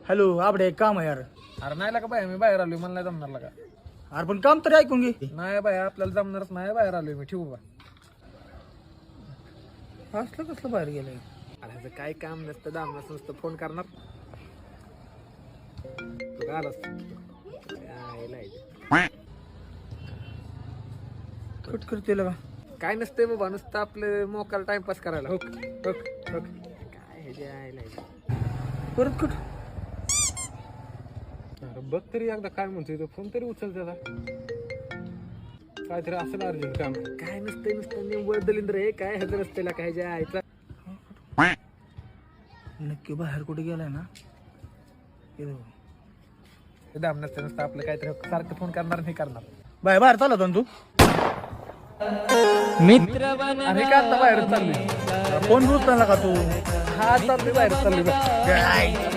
Hello आपडे एक काम आहे यार. अरे नाही का बाय मी बाहेर आलोय मला नाही जमणार का अरे पण काम तरी ऐकून घे. नाही बाय आपल्याला जमणारच नाही बाहेर आलोय मी ठेवू बा असलं कसलं बाहेर गेलंय. अरे ह्याचं काय काम नसतं दाम नसतं नुसतं फोन करणार तू का आलास कट करते का काय नसतंय बाबा नुसतं आपलं मोकाल टाइमपास करायला हो काय ह्याच्या आईला परत कट. अरे बघ तरी एकदा काय म्हणतोय तो फोन तरी उचल त्याला काहीतरी असेल अर्जंट काम काय नसतंय नुसतं निव्वळ दलिंद्र आहे काय ह्याचं नसतेला काय ह्याच्या आईचा नक्की बाहेर कुठे गेलाय ना. दाम नसतं नुसतं आपलं काहीतरी सारखं फोन करणार नाही करणार बाहेर बाहेर चालत ना तू. मित्र अरे का आता बाहेर चाललोय फोन उचलला का तू. हा चाललोय बाहेर चाललोय